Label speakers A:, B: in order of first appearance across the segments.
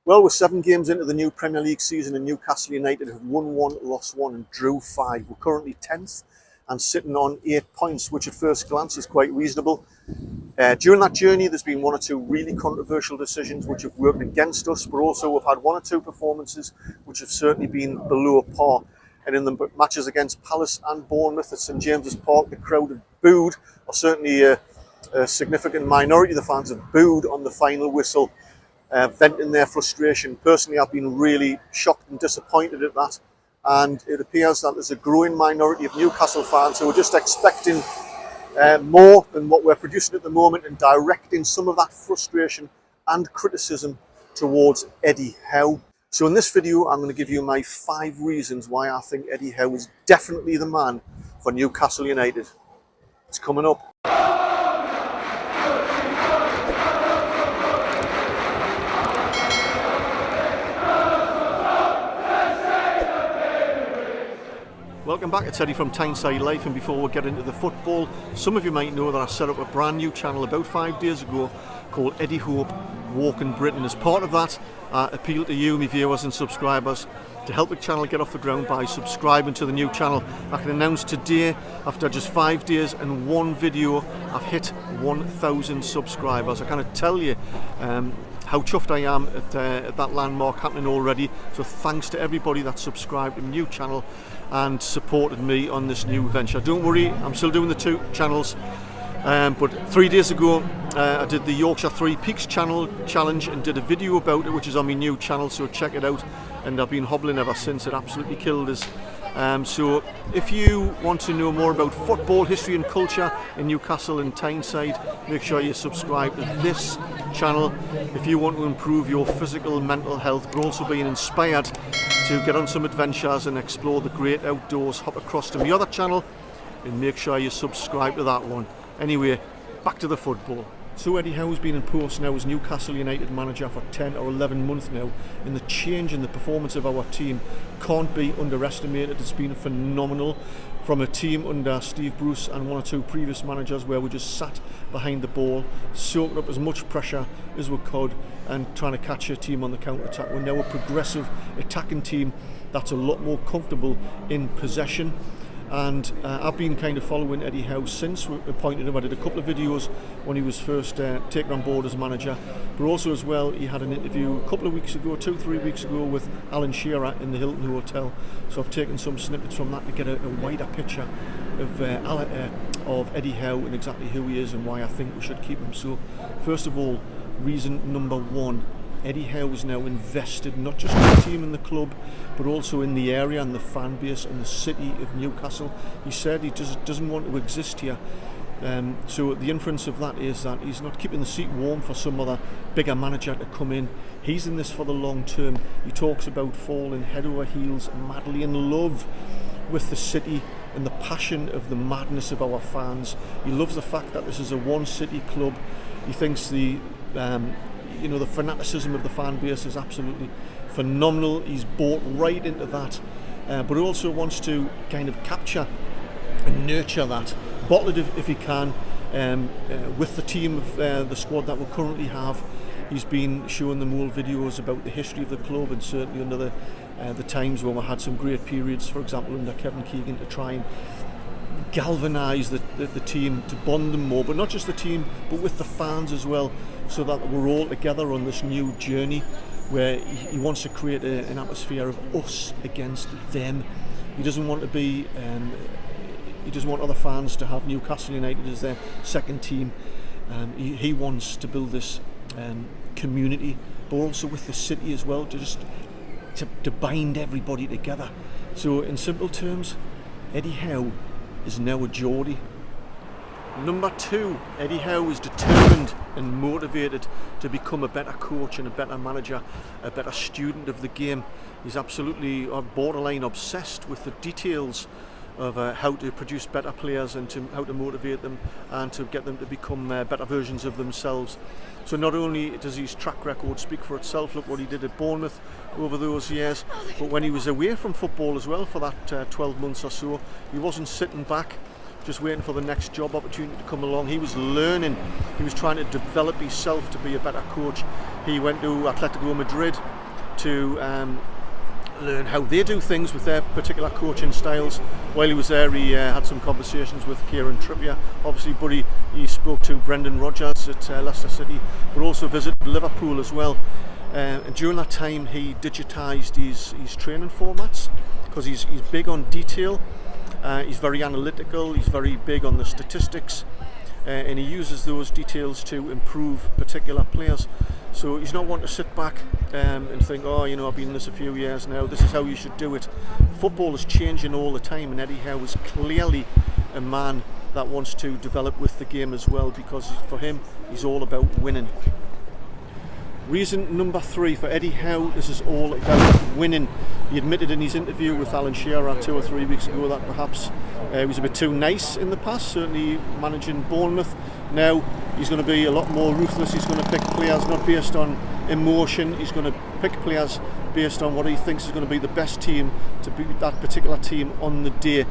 A: Well, we're 7 games into the new Premier League season and Newcastle United have won 1, lost 1 and drew 5. We're currently 10th and sitting on 8 points, which at first glance is quite reasonable. During that journey, there's been 1 or 2 really controversial decisions which have worked against us, but also we've had 1 or 2 performances which have certainly been below par. And in the matches against Palace and Bournemouth at St James's Park, the crowd have booed, or certainly a significant minority of the fans have booed on the final whistle, venting their frustration. Personally, I've been really shocked and disappointed at that. And it appears that there's a growing minority of Newcastle fans who are just expecting more than what we're producing at the moment and directing some of that frustration and criticism towards Eddie Howe. So in this video, I'm going to give you my 5 reasons why I think Eddie Howe is definitely the man for Newcastle United. It's coming up. Welcome back, it's Eddie from Tyneside Life, and before we get into the football, some of you might know that I set up a brand new channel about 5 days ago called Eddie Hope Walking Britain. As part of that, I appeal to you, my viewers and subscribers, to help the channel get off the ground by subscribing to the new channel. I can announce today, after just 5 days and 1 video, I've hit 1,000 subscribers. I cannot tell you how chuffed I am at that landmark happening already. So thanks to everybody that subscribed to the new channel and supported me on this new venture. Don't worry, I'm still doing the 2 channels. But 3 days ago, I did the Yorkshire 3 Peaks challenge and did a video about it, which is on my new channel, so check it out. And I've been hobbling ever since. It absolutely killed us. So if you want to know more about football, history and culture in Newcastle and Tyneside, make sure you subscribe to this channel. If you want to improve your physical, mental health, but also being inspired to get on some adventures and explore the great outdoors, hop across to my other channel and make sure you subscribe to that one. Anyway, back to the football. So Eddie Howe's been in post now as Newcastle United manager for 10 or 11 months now, and the change in the performance of our team can't be underestimated. It's been phenomenal. From a team under Steve Bruce and 1 or 2 previous managers where we just sat behind the ball, soaked up as much pressure as we could and trying to catch a team on the counter-attack. We're now a progressive attacking team that's a lot more comfortable in possession. And I've been kind of following Eddie Howe since we appointed him. I did a couple of videos when he was first taken on board as manager, but also as well he had an interview a couple of weeks ago, 2-3 weeks ago, with Alan Shearer in the Hilton Hotel. So I've taken some snippets from that to get a wider picture of Eddie Howe and exactly who he is and why I think we should keep him. So first of all, reason number 1, Eddie Howe is now invested not just in the team and the club, but also in the area and the fan base and the city of Newcastle. He said he doesn't want to exist here. So the inference of that is that he's not keeping the seat warm for some other bigger manager to come in. He's in this for the long term. He talks about falling head over heels, madly in love with the city and the passion of the madness of our fans. He loves the fact that this is a one city club. He thinks the fanaticism of the fan base is absolutely phenomenal. He's bought right into that, but he also wants to kind of capture and nurture that, bottle it if he can, with the team of the squad that we currently have. He's been showing them all videos about the history of the club, and certainly under the times when we had some great periods, for example under Kevin Keegan, to try and galvanise the team, to bond them more, but not just the team but with the fans as well, so that we're all together on this new journey where he wants to create an atmosphere of us against them. He doesn't want to be he doesn't want other fans to have Newcastle United as their second team. He wants to build this community, but also with the city as well, to bind everybody together. So in simple terms, Eddie Howe is now a Geordie. Number 2, Eddie Howe is determined and motivated to become a better coach and a better manager, a better student of the game. He's absolutely borderline obsessed with the details of how to produce better players and how to motivate them and to get them to become better versions of themselves. So not only does his track record speak for itself, look what he did at Bournemouth over those years, but when he was away from football as well for that 12 months or so, he wasn't sitting back just waiting for the next job opportunity to come along. He was learning, he was trying to develop himself to be a better coach. He went to Atletico Madrid to learn how they do things with their particular coaching styles. While he was there, he had some conversations with Kieran Trippier, obviously, but he spoke to Brendan Rodgers at Leicester City, but also visited Liverpool as well. And during that time, he digitised his training formats, because he's big on detail. He's very analytical, he's very big on the statistics, and he uses those details to improve particular players. So he's not one to sit back and think, oh, you know, I've been in this a few years now, this is how you should do it. Football is changing all the time, and Eddie Howe is clearly a man that wants to develop with the game as well, because for him, he's all about winning. Reason number 3 for Eddie Howe, this is all about winning. He admitted in his interview with Alan Shearer 2 or 3 weeks ago that perhaps he was a bit too nice in the past, certainly managing Bournemouth. Now he's going to be a lot more ruthless. He's going to pick players not based on emotion. He's going to pick players based on what he thinks is going to be the best team to beat that particular team on the day.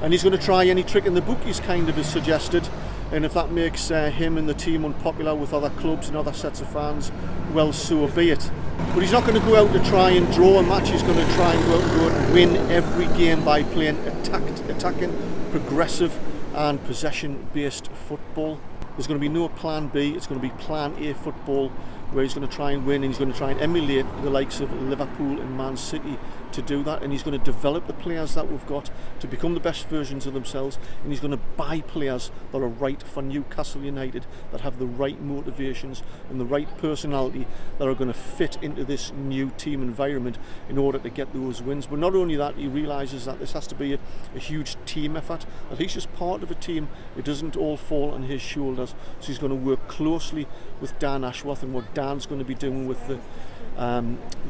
A: And he's going to try any trick in the book, he's kind of suggested. And if that makes him and the team unpopular with other clubs and other sets of fans, well, so be it. But he's not going to go out to try and draw a match. He's going to try and go out and win every game by playing attacking, progressive and possession-based football. There's going to be no plan B, it's going to be plan A football, where he's going to try and win, and he's going to try and emulate the likes of Liverpool and Man City to do that, and he's going to develop the players that we've got to become the best versions of themselves, and he's going to buy players that are right for Newcastle United, that have the right motivations and the right personality, that are going to fit into this new team environment in order to get those wins. But not only that, he realises that this has to be a huge team effort, that he's just part of a team, it doesn't all fall on his shoulders. So he's going to work closely with Dan Ashworth and what Dan's going to be doing with the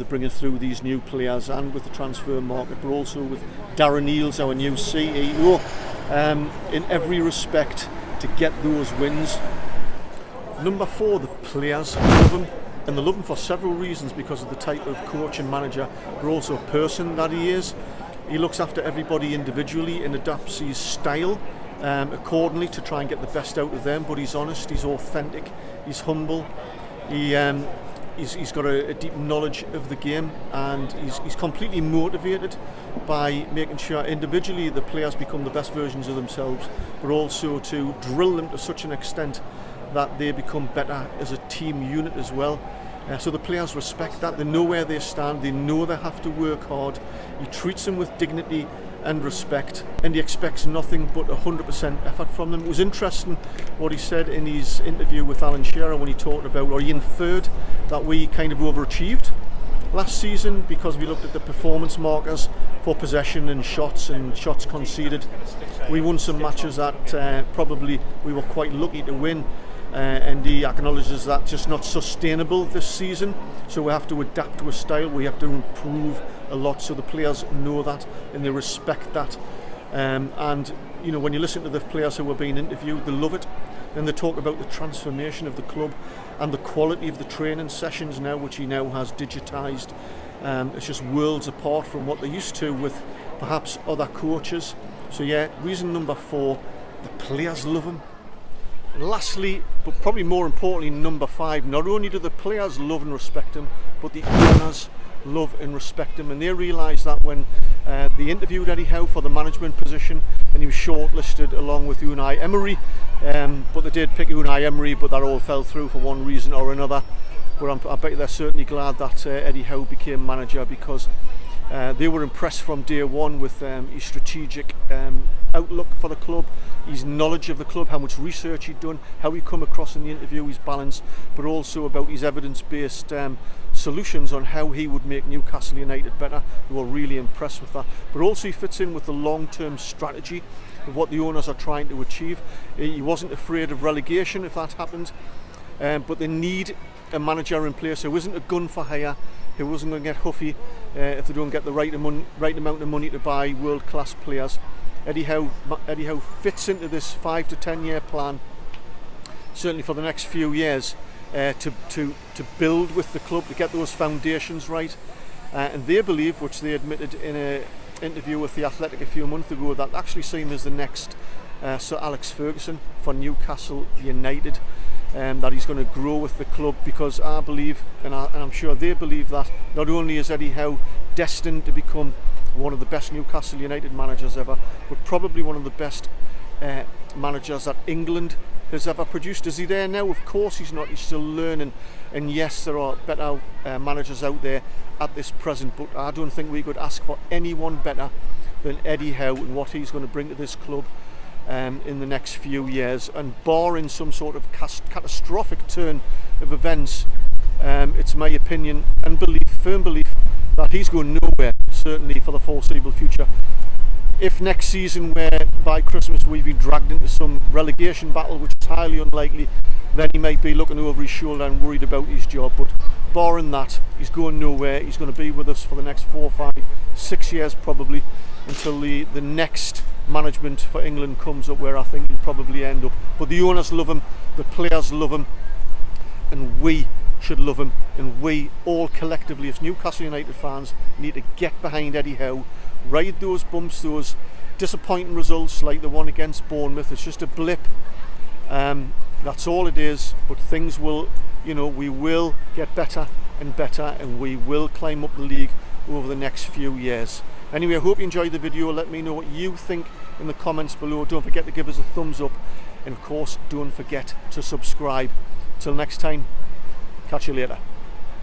A: bringing through these new players and with the transfer market, but also with Darren Eales, our new CEO, in every respect to get those wins. Number 4, the players love him, and they love him for several reasons, because of the type of coach and manager, but also person that he is. He looks after everybody individually and adapts his style accordingly to try and get the best out of them, but he's honest, he's authentic, he's humble, he's got a deep knowledge of the game, and he's completely motivated by making sure individually the players become the best versions of themselves, but also to drill them to such an extent that they become better as a team unit as well. So the players respect that, they know where they stand, they know they have to work hard. He treats them with dignity and respect, and he expects nothing but 100% effort from them. It was interesting what he said in his interview with Alan Shearer when he talked about, or he inferred that we kind of overachieved last season, because we looked at the performance markers for possession and shots conceded. We won some matches that probably we were quite lucky to win, and he acknowledges that just not sustainable this season, so we have to adapt to a style, we have to improve a lot, so the players know that and they respect that, and you know, when you listen to the players who were being interviewed, they love it, and they talk about the transformation of the club and the quality of the training sessions now, which he now has digitised. It's just worlds apart from what they used to with perhaps other coaches. So yeah, reason number 4, the players love him. Lastly, but probably more importantly, number 5, not only do the players love and respect him, but the owners love and respect him, and they realised that when they interviewed Eddie Howe for the management position, and he was shortlisted along with Unai Emery, but they did pick Unai Emery, but that all fell through for one reason or another. But I bet they're certainly glad that Eddie Howe became manager, because they were impressed from day one with his strategic outlook for the club, his knowledge of the club, how much research he'd done, how he come across in the interview, his balance, but also about his evidence-based solutions on how he would make Newcastle United better. They were really impressed with that. But also he fits in with the long-term strategy of what the owners are trying to achieve. He wasn't afraid of relegation if that happened, but they need a manager in place who isn't a gun for hire, who wasn't going to get huffy if they don't get the right amount of money to buy world-class players. Eddie Howe fits into this 5 to 10 year plan, certainly for the next few years, to build with the club, to get those foundations right, and they believe, which they admitted in an interview with The Athletic a few months ago, that actually see him as the next Sir Alex Ferguson for Newcastle United, that he's going to grow with the club, because I believe, and I'm sure they believe, that not only is Eddie Howe destined to become one of the best Newcastle United managers ever, but probably one of the best managers that England has ever produced. Is he there now? Of course he's not. He's still learning, and yes, there are better managers out there at this present, but I don't think we could ask for anyone better than Eddie Howe and what he's going to bring to this club in the next few years. And barring some sort of catastrophic turn of events, it's my opinion and firm belief that he's going nowhere, certainly for the foreseeable future. If next season, where by Christmas we've been dragged into some relegation battle, which is highly unlikely, then he might be looking over his shoulder and worried about his job. But barring that, he's going nowhere. He's going to be with us for the next 4, 5, 6 years probably, until the next management for England comes up, where I think he'll probably end up. But the owners love him, the players love him, and we should love him, and we all collectively as Newcastle United fans need to get behind Eddie Howe, ride those bumps, those disappointing results like the one against Bournemouth. It's just a blip, that's all it is, but things will, we will get better and better, and we will climb up the league over the next few years. Anyway, I hope you enjoyed the video. Let me know what you think in the comments below. Don't forget to give us a thumbs up, and of course don't forget to subscribe. Till next time, catch you later.